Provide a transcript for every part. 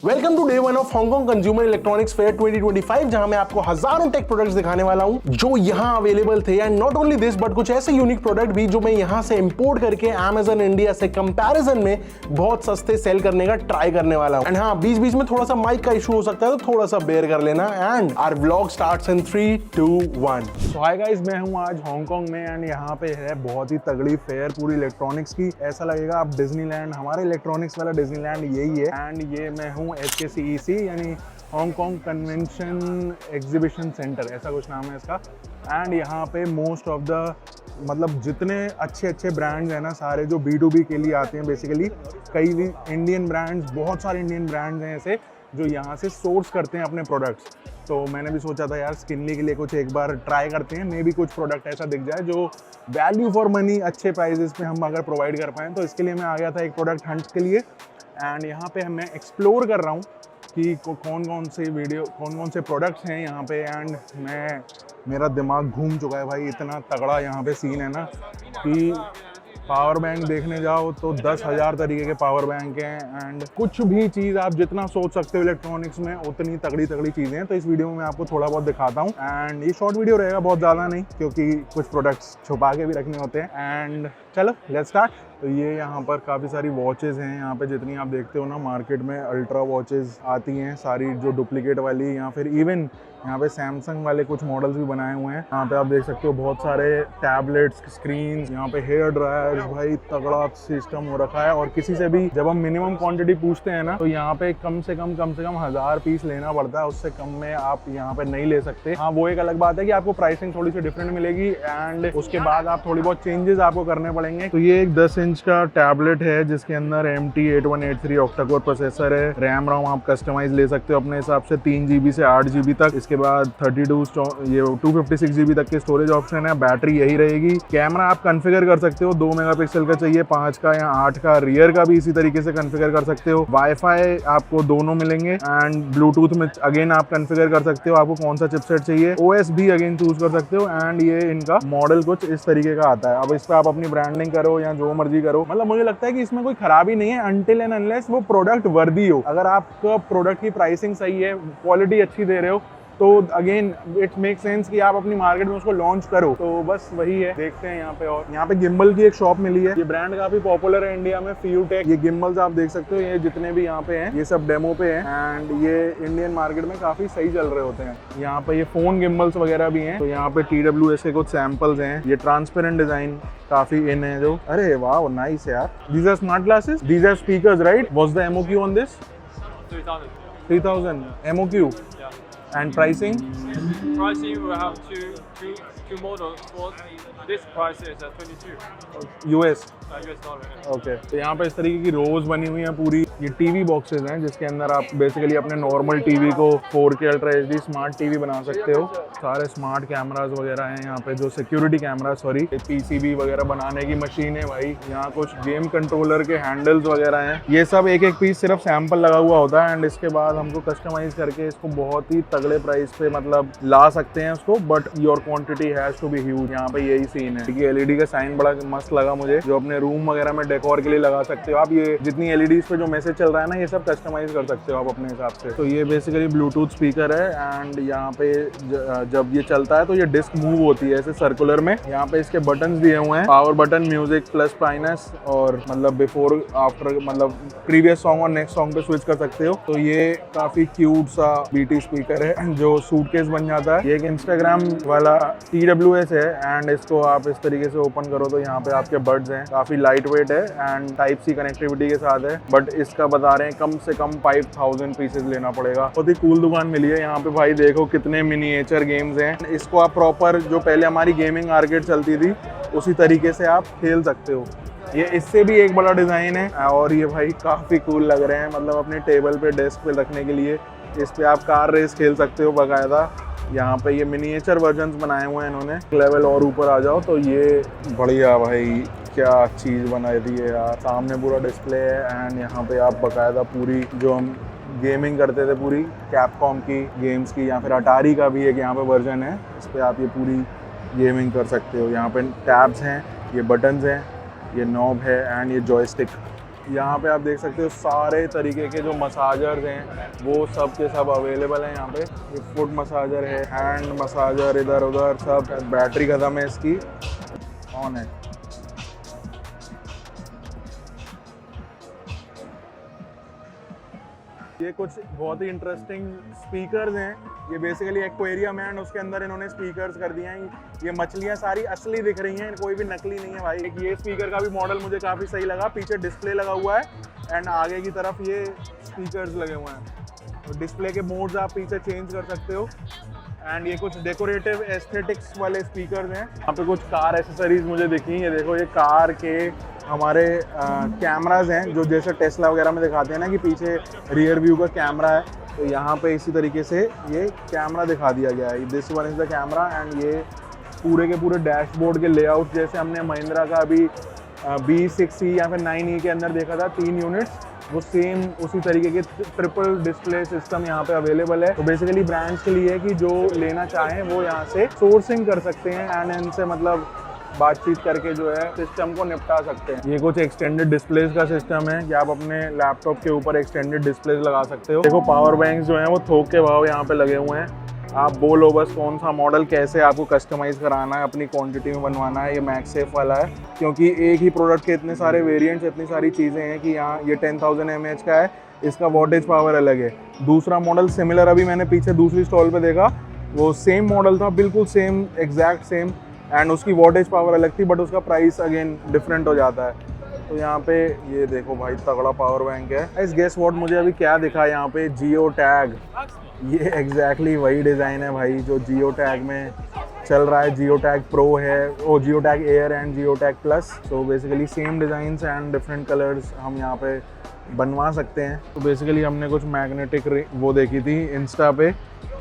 Welcome to day one of Hong Kong consumer electronics fair 2025, जहां मैं आपको हजारों टेक प्रोडक्ट्स दिखाने वाला हूं जो यहां अवेलेबल थे। And not only this but कुछ ऐसे यूनिक प्रोडक्ट भी जो मैं यहां से इंपोर्ट करके अमेज़न इंडिया से कंपैरिजन में बहुत सस्ते सेल करने का ट्राई करने वाला हूं। एंड हाँ, बीच बीच में थोड़ा सा माइक का इशू हो सकता है, तो थोड़ा सा बेयर कर लेना। And our vlog starts in 3, 2, 1। So hi guys, मैं हूं आज हांगकांग में एंड यहाँ पे है बहुत ही तगड़ी फेयर पूरी इलेक्ट्रॉनिक्स की। ऐसा लगेगा आप डिज्नीलैंड, हमारे इलेक्ट्रॉनिक्स वाला डिज्नीलैंड यही है। एंड ये मैं हूं HKCEC यानी हांगकांग कन्वेंशन एग्जीबिशन सेंटर, ऐसा कुछ नाम है इसका। एंड यहाँ पे मोस्ट ऑफ द मतलब जितने अच्छे अच्छे ब्रांड्स हैं ना, सारे जो B2B के लिए आते हैं बेसिकली, कई भी इंडियन ब्रांड्स, बहुत सारे इंडियन ब्रांड्स हैं ऐसे जो यहाँ से सोर्स करते हैं अपने प्रोडक्ट्स। तो मैंने भी सोचा था यार स्किनली के लिए कुछ एक बार ट्राई करते हैं, मे बी कुछ प्रोडक्ट ऐसा दिख जाए जो वैल्यू फॉर मनी अच्छे प्राइजेस पे हम अगर प्रोवाइड कर पाएँ। तो इसके लिए मैं आ गया था एक प्रोडक्ट हंट के लिए। एंड यहाँ पे मैं एक्सप्लोर कर रहा हूँ कि कौन कौन से प्रोडक्ट्स हैं यहाँ पे। एंड मेरा दिमाग घूम चुका है भाई, इतना तगड़ा यहाँ पे सीन है ना कि पावर बैंक देखने जाओ तो 10,000 तरीके के पावर बैंक हैं। एंड कुछ भी चीज़ आप जितना सोच सकते हो इलेक्ट्रॉनिक्स में, उतनी तगड़ी चीज़ें हैं। तो इस वीडियो में मैं आपको थोड़ा बहुत दिखाता हूँ। एंड ये शॉर्ट वीडियो रहेगा, बहुत ज़्यादा नहीं, क्योंकि कुछ प्रोडक्ट्स छुपा के भी रखने होते हैं। एंड चलो लेट्स स्टार्ट। तो ये यहाँ पर काफ़ी सारी वॉचेस हैं। यहाँ पे जितनी आप देखते हो ना मार्केट में अल्ट्रा वॉचेस आती हैं सारी, जो डुप्लीकेट वाली, या फिर इवन यहाँ पे सैमसंग वाले कुछ मॉडल्स भी बनाए हुए हैं। यहाँ पे आप देख सकते हो बहुत सारे टैबलेट्स, स्क्रीन्स, यहाँ पे हेयर ड्रायर्स, भाई तगड़ा सिस्टम हो रखा है। और किसी से भी जब हम मिनिमम क्वांटिटी पूछते हैं ना, तो यहाँ पे कम से कम 1000 पीस लेना पड़ता है, उससे कम में आप यहाँ पे नहीं ले सकते। हाँ, वो एक अलग बात है कि आपको प्राइसिंग थोड़ी सी डिफरेंट मिलेगी एंड उसके बाद आप थोड़ी बहुत चेंजेस आपको करने पड़ेंगे। तो ये एक 10 इंच का टैबलेट है जिसके अंदर MT8183 ऑक्टा-कोर प्रोसेसर है। रैम रोम आप कस्टमाइज ले सकते हो अपने हिसाब से, 3 GB से 8 GB तक। इसके बाद 256 GB तक के स्टोरेज ऑप्शन है। बैटरी यही रहेगी। कैमरा आप कॉन्फ़िगर कर सकते हो, 2 मेगापिक्सल का चाहिए, 5 का या 8 का। रियर का भी इसी तरीके से कॉन्फ़िगर कर सकते हो। वाईफाई आपको दोनों मिलेंगे एंड ब्लूटूथ में अगेन आप कॉन्फ़िगर कर सकते हो आपको कौन सा चिपसेट चाहिए। OS भी अगेन चूज कर सकते हो। एंड ये इनका मॉडल कुछ इस तरीके का आता है। अब इस पर आप अपनी ब्रांडिंग करो या जो मर्जी करो, मतलब मुझे लगता है कि इसमें कोई खराबी नहीं है अनटिल एंड अनलेस वो प्रोडक्ट वर्दी हो। अगर आपका प्रोडक्ट की प्राइसिंग सही है, क्वालिटी अच्छी दे रहे हो, तो अगेन इट मेक सेंस कि आप अपनी मार्केट में उसको लॉन्च करो। तो बस वही है, देखते हैं यहाँ पे। और यहाँ पे गिम्बल की एक शॉप मिली है। ये ब्रांड काफी पॉपुलर है इंडिया में, फ्यूटेक। ये गिम्बल्स आप देख सकते हो, ये जितने भी यहाँ पे हैं ये सब डेमो पे हैं एंड ये इंडियन मार्केट में काफी सही चल रहे होते हैं। यहाँ पे ये फोन गिम्बल्स वगैरह भी हैं। तो यहाँ पे TWS के कुछ सैंपल्स हैं। ये ट्रांसपेरेंट डिजाइन काफी इन है जो, अरे वाह नाइस यार। These are smart glasses, these are speakers, right? What's the MOQ on this? 3000 MOQ. And pricing? Pricing, we have two models. For this price is 22 US. US dollar. Okay, तो यहाँ पे इस तरीके की रोज बनी हुई है पूरी। ये टीवी बॉक्सेस हैं जिसके अंदर आप बेसिकली अपने नॉर्मल टीवी को 4K ultra HD smart TV बना सकते हो। सारे स्मार्ट कैमरास वगैरह हैं यहाँ पे, जो सिक्योरिटी कैमरा, सॉरी, PCB वगैरह बनाने की मशीन है भाई। यहाँ कुछ गेम कंट्रोलर के हैंडल्स वगैरह हैं। ये सब एक पीस सिर्फ सैंपल लगा हुआ होता है एंड इसके बाद हमको कस्टमाइज करके इसको बहुत ही तगड़े प्राइस पे मतलब ला सकते हैं उसको, but your quantity has to be huge. यहाँ पे यही सीन है कि LED का साइन बड़ा मस्त लगा मुझे, जो अपने रूम वगैरह में डेकोर के लिए लगा सकते हो आप। ये जितनी LEDs पे जो मैसेज चल रहा है ना, ये सब कस्टमाइज कर सकते हो आप अपने हिसाब से। तो ये बेसिकली ब्लूटूथ स्पीकर है एंड यहाँ पे जब ये चलता है तो ये डिस्क मूव होती है ऐसे सर्कुलर में। यहाँ पे इसके बटन्स दिए हुए हैं, power button, music plus minus, और मतलब बिफोर आफ्टर, मतलब प्रीवियस सॉन्ग और नेक्स्ट सॉन्ग पे स्विच कर सकते हो। तो ये काफी क्यूट सा BT स्पीकर है जो सूटकेस बन जाता है। ये एक इंस्टाग्राम वाला TWS है एंड इसको आप इस तरीके से ओपन करो तो यहाँ पे आपके बड्स हैं। काफी लाइट वेट है एंड Type-C कनेक्टिविटी के साथ है, बट इसका बता रहे हैं कम से कम 5000 पीसेस लेना पड़ेगा। बहुत ही कूल दुकान मिली है यहाँ पे भाई। देखो कितने मिनिएचर गेम्स हैं। इसको आप प्रॉपर, जो पहले हमारी गेमिंग आर्केड चलती थी, उसी तरीके से आप खेल सकते हो। ये इससे भी एक बड़ा डिज़ाइन है और ये भाई काफ़ी कूल लग रहे हैं, मतलब अपने टेबल पे, डेस्क पे रखने के लिए। इस पे आप कार रेस खेल सकते हो बाकायदा। यहाँ पे ये मिनिएचर वर्जन्स बनाए हुए हैं इन्होंने। लेवल और ऊपर आ जाओ तो ये बढ़िया भाई, क्या चीज़ बनाई दी है यार। सामने पूरा डिस्प्ले है एंड यहाँ पे आप बाकायदा पूरी जो हम गेमिंग करते थे पूरी कैपकॉम की गेम्स की, या फिर अटारी का भी एक यहाँ पे वर्जन है, इस पर आप ये पूरी गेमिंग कर सकते हो। यहाँ पे टैब्स हैं, ये बटन्स हैं, ये नॉब है एंड ये जॉयस्टिक। यहाँ पे आप देख सकते हो सारे तरीके के जो मसाजर्स हैं वो सब के सब अवेलेबल हैं यहाँ पे। ये फुट मसाजर है, हैंड मसाजर, इधर उधर सब। बैटरी खत्म है इसकी, ऑन है। ये कुछ बहुत ही इंटरेस्टिंग स्पीकर्स हैं। ये बेसिकली एक्वेरियम है एंड उसके अंदर इन्होंने स्पीकर्स कर दिए हैं। ये मछलियाँ सारी असली दिख रही हैं, कोई भी नकली नहीं है भाई। एक ये स्पीकर का भी मॉडल मुझे काफ़ी सही लगा। पीछे डिस्प्ले लगा हुआ है एंड आगे की तरफ ये स्पीकर्स लगे हुए हैं। तो डिस्प्ले के मोड्स आप पीछे चेंज कर सकते हो। एंड ये कुछ डेकोरेटिव एस्थेटिक्स वाले स्पीकर्स हैं। यहाँ पे कुछ कार एसेसरीज मुझे दिखी। ये देखो, ये कार के हमारे कैमराज हैं जो जैसे टेस्ला वगैरह में दिखाते हैं ना कि पीछे रियर व्यू का कैमरा है, तो यहाँ पे इसी तरीके से ये कैमरा दिखा दिया गया है। This one is the camera and ये पूरे के पूरे डैशबोर्ड के लेआउट जैसे हमने महिंद्रा का अभी B6e या फिर 9e के अंदर देखा था 3 यूनिट्स, वो सेम उसी तरीके के ट्रिपल डिस्प्ले सिस्टम यहाँ पे अवेलेबल है। तो बेसिकली ब्रांड्स के लिए है कि जो लेना चाहें वो यहाँ से सोर्सिंग कर सकते हैं एंड इनसे मतलब बातचीत करके जो है सिस्टम को निपटा सकते हैं। ये कुछ एक्सटेंडेड डिस्प्लेस का सिस्टम है कि आप अपने लैपटॉप के ऊपर एक्सटेंडेड डिस्प्लेस लगा सकते हो। देखो पावर बैंक्स जो हैं वो थोक के भाव यहाँ पे लगे हुए हैं। आप बोलो बस कौन सा मॉडल कैसे आपको कस्टमाइज कराना है, अपनी क्वांटिटी में बनवाना है। ये मैक्सेफ वाला है क्योंकि एक ही प्रोडक्ट के इतने सारे वेरिएंट्स, इतनी सारी चीज़ें हैं कि यहाँ ये 10,000 mAh का है, इसका वोल्टेज पावर अलग है। दूसरा मॉडल सिमिलर अभी मैंने पीछे दूसरी स्टॉल पे देखा, वो सेम मॉडल था, बिल्कुल सेम, एग्जैक्ट सेम, एंड उसकी वोल्टेज पावर अलग थी बट उसका प्राइस अगेन डिफरेंट हो जाता है। तो यहाँ पे ये देखो भाई तगड़ा पावर बैंक है। इस गेस व्हाट मुझे अभी क्या दिखा यहाँ पे, जियो टैग। ये एग्जैक्टली वही डिज़ाइन है भाई जो जियो टैग में चल रहा है। जियो टैग प्रो है, वो Jio tag air and Jio tag plus. तो basically same designs and different colours हम यहाँ पे बनवा सकते हैं। तो बेसिकली हमने कुछ मैग्नेटिक वो देखी थी इंस्टा पे,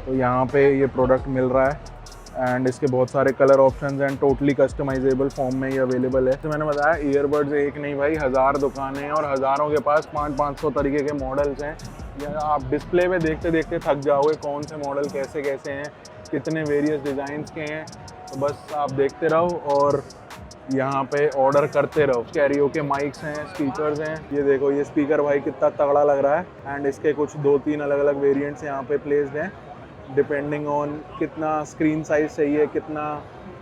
तो यहाँ पे ये प्रोडक्ट मिल रहा है एंड इसके बहुत सारे colour options and totally customisable form में ये अवेलेबल है। तो मैंने बताया ईयरबड्स एक नहीं भाई 1000 दुकानें हैं और हज़ारों के पास 500 तरीके के मॉडल्स हैं। या आप डिस्प्ले पे देखते देखते थक जाओगे कौन से मॉडल कैसे कैसे हैं, कितने वेरियस डिज़ाइंस के हैं। तो बस आप देखते रहो और यहाँ पे ऑर्डर करते रहो। कैरियोके माइक्स हैं, स्पीकर्स हैं। ये देखो ये स्पीकर भाई कितना तगड़ा लग रहा है एंड इसके कुछ 2-3 अलग अलग वेरिएंट्स यहाँ पे प्लेस्ड हैं डिपेंडिंग ऑन कितना स्क्रीन साइज चाहिए, कितना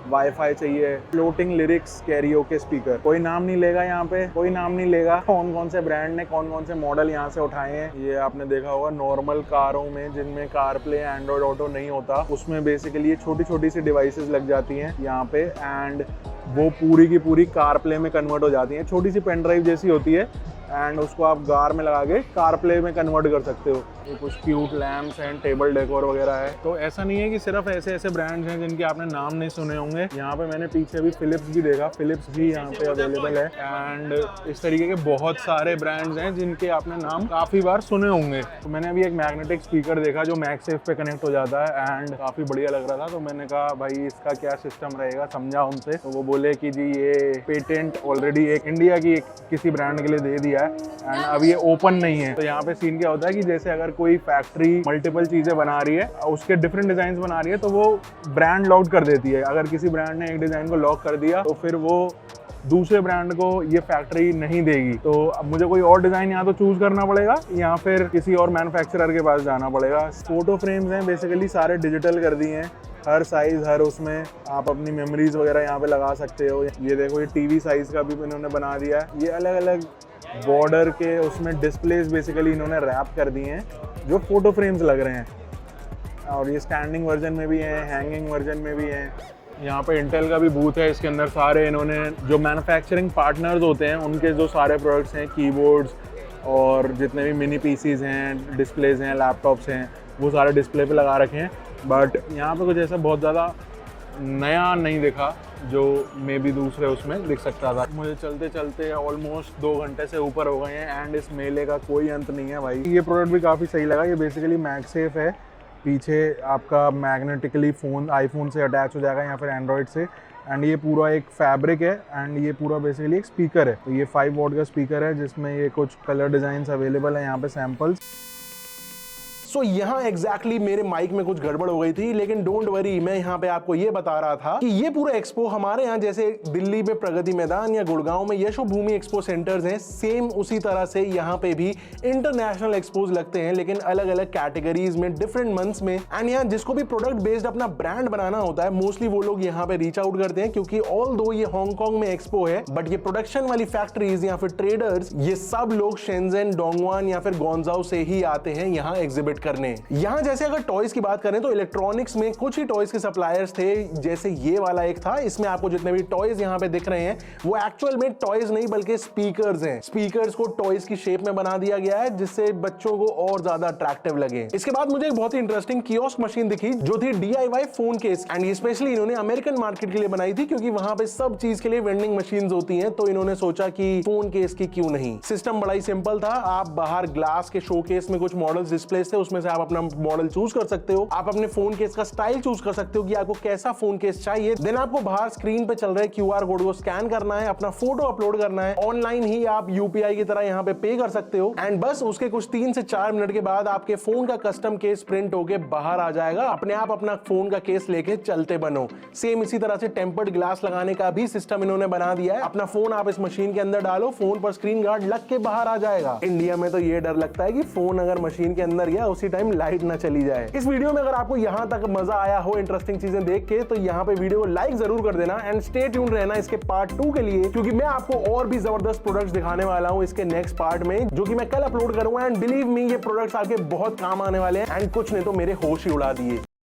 वाईफाई चाहिए। फ्लोटिंग लिरिक्स कैरियोके स्पीकर, कोई नाम नहीं लेगा यहाँ पे, कोई नाम नहीं लेगा कौन कौन से ब्रांड ने कौन कौन से मॉडल यहाँ से उठाए हैं। ये आपने देखा होगा नॉर्मल कारों में जिनमें कार प्ले एंड्रॉयड ऑटो नहीं होता, उसमें बेसिकली ये छोटी छोटी सी डिवाइसेस लग जाती हैं यहाँ पे एंड वो पूरी की पूरी कार प्ले में कन्वर्ट हो जाती हैं। छोटी सी पेन ड्राइव जैसी होती है एंड उसको आप कार में लगा के कार प्ले में कन्वर्ट कर सकते हो। ये कुछ cute lamps and table decor वगैरह है। तो ऐसा नहीं है कि सिर्फ ऐसे ऐसे ब्रांड्स हैं जिनके आपने नाम नहीं सुने होंगे। यहाँ पे मैंने पीछे भी फिलिप्स भी देखा, फिलिप्स भी यहाँ पे अवेलेबल है एंड इस तरीके के बहुत सारे ब्रांड्स हैं जिनके आपने नाम काफ़ी बार सुने होंगे। तो मैंने अभी एक मैग्नेटिक स्पीकर देखा जो मैगसेफ पे कनेक्ट हो जाता है एंड काफ़ी बढ़िया लग रहा था। तो मैंने कहा भाई इसका क्या सिस्टम रहेगा, समझा उनसे। तो वो बोले कि जी ये पेटेंट ऑलरेडी एक इंडिया की किसी ब्रांड के लिए दे दिया है एंड अब ये ओपन नहीं है। तो यहाँ पे सीन क्या होता है कि जैसे अगर कोई फैक्ट्री मल्टीपल चीजें बना रही है, उसके डिफरेंट डिजाइन बना रही है, तो वो ब्रांड लॉक कर देती है। अगर किसी ब्रांड ने एक डिजाइन को लॉक कर दिया तो फिर वो दूसरे ब्रांड को ये फैक्ट्री नहीं देगी। तो अब मुझे कोई और डिजाइन यहाँ तो चूज करना पड़ेगा या फिर किसी और मैन्युफैक्चरर के पास जाना पड़ेगा। फोटो फ्रेम्स हैं बेसिकली सारे डिजिटल कर दिए हैं, हर साइज हर उसमें आप अपनी मेमोरीज वगैरह यहाँ पे लगा सकते हो। ये देखो ये टीवी साइज का भी इन्होंने बना दिया है। ये अलग अलग बॉर्डर के उसमें डिस्प्लेस बेसिकली इन्होंने रैप कर दिए हैं जो फोटो फ्रेम्स लग रहे हैं। और ये स्टैंडिंग वर्जन में भी हैं, हैंगिंग वर्जन में भी हैं। यहाँ पे इंटेल का भी बूथ है, इसके अंदर सारे इन्होंने जो मैन्युफैक्चरिंग पार्टनर्स होते हैं उनके जो सारे प्रोडक्ट्स हैं, कीबोर्ड्स और जितने भी मिनी पीसीज हैं, डिस्प्लेज हैं, लैपटॉप्स हैं, वो सारे डिस्प्ले पे लगा रखे हैं। बट यहाँ पे कुछ ऐसा बहुत ज़्यादा नया नहीं दिखा जो मे बी दूसरे उसमें दिख सकता था। मुझे चलते चलते ऑलमोस्ट 2 घंटे से ऊपर हो गए हैं एंड इस मेले का कोई अंत नहीं है भाई। ये प्रोडक्ट भी काफ़ी सही लगा। ये बेसिकली मैगसेफ है, पीछे आपका मैग्नेटिकली फ़ोन आईफोन से अटैच हो जाएगा या फिर एंड्रॉयड से एंड ये पूरा एक फैब्रिक है एंड ये पूरा बेसिकली एक स्पीकर है। तो ये 5 वॉट का स्पीकर है जिसमें ये कुछ कलर डिज़ाइंस अवेलेबल है यहाँ पे सैम्पल्स। सो यहाँ एग्जैक्टली मेरे माइक में कुछ गड़बड़ हो गई थी, लेकिन डोंट वरी, मैं यहाँ पे आपको ये बता रहा था कि ये पूरा एक्सपो हमारे यहाँ जैसे दिल्ली में प्रगति मैदान या गुड़गांव में यशोभूमि एक्सपो सेंटर्स हैं, सेम उसी तरह से यहाँ पे भी इंटरनेशनल एक्सपोज लगते हैं, लेकिन अलग अलग कैटेगरीज में, डिफरेंट मंथ्स में। एंड यहाँ जिसको भी प्रोडक्ट बेस्ड अपना ब्रांड बनाना होता है, मोस्टली वो लोग यहाँ पे रीच आउट करते हैं, क्योंकि ऑल दो ये हांगकांग में एक्सपो है, बट ये प्रोडक्शन वाली फैक्ट्रीज या फिर ट्रेडर्स, ये सब लोग शेंजन, डोंगवान या फिर गोंजाओ से ही आते हैं यहाँ एग्जिबिट करने। यहाँ जैसे अगर टॉयज की बात करें तो इलेक्ट्रॉनिक्स में कुछ ही टॉयज के सप्लायर्स थे, जैसे ये वाला एक था। इसमें आपको जितने भी टॉयज यहाँ पे दिख रहे हैं वो एक्चुअल में टॉयज नहीं बल्कि स्पीकर्स हैं। स्पीकर्स को टॉयज की शेप में बना दिया गया है, जिससे बच्चों को और ज्यादा अट्रैक्टिव लगे। इसके बाद मुझे एक बहुत ही इंटरेस्टिंग कियोस्क मशीन दिखी जो थी DIY phone case, and specially इन्होंने अमेरिकन मार्केट के लिए बनाई थी, क्योंकि वहां पे सब चीज के लिए वेंडिंग मशीन होती हैं, तो इन्होंने सोचा कि फोन केस की क्यों नहीं। सिस्टम बड़ा ही सिंपल था। आप बाहर ग्लास के शोकेस में कुछ मॉडल्स डिस्प्ले थे, उसमें से आप अपना मॉडल चूज कर सकते हो। आप अपने फोन केस का स्टाइल चूज कर सकते हो कि आपको कैसा फोन केस चाहिए। देन आपको बाहर स्क्रीन पे चल रहे QR कोड को स्कैन करना है, अपना फोटो अपलोड करना है, ऑनलाइन ही आप UPI की तरह यहाँ पे पे कर सकते हो, एंड बस उसके कुछ 3 से 4 मिनट के बाद आपके फोन का कस्टम केस प्रिंट होके बाहर आ जाएगा। अपने आप अपना फोन का केस लेके चलते बनो। सेम इसी तरह से टेम्पर्ड ग्लास लगाने का भी सिस्टम इन्होंने बना दिया है। अपना फोन आप इस मशीन के अंदर डालो, फोन पर स्क्रीन गार्ड लग के बाहर आ जाएगा। इंडिया में तो ये डर लगता है कि फोन अगर मशीन के अंदर गया उसी टाइम लाइट ना चली जाए। इस वीडियो में अगर आपको यहाँ तक मजा आया हो इंटरेस्टिंग चीजें देख के, तो यहाँ पे वीडियो को लाइक जरूर कर देना, एंड स्टे ट्यून रहना इसके पार्ट 2 के लिए, क्योंकि मैं आपको और भी जबरदस्त प्रोडक्ट्स दिखाने वाला हूँ इसके नेक्स्ट पार्ट में, जो कि मैं कल अपलोड करूंगा। एंड बिलीव मी, ये प्रोडक्ट्स आके बहुत काम आने वाले हैं, एंड कुछ ने तो मेरे होश ही उड़ा दिए।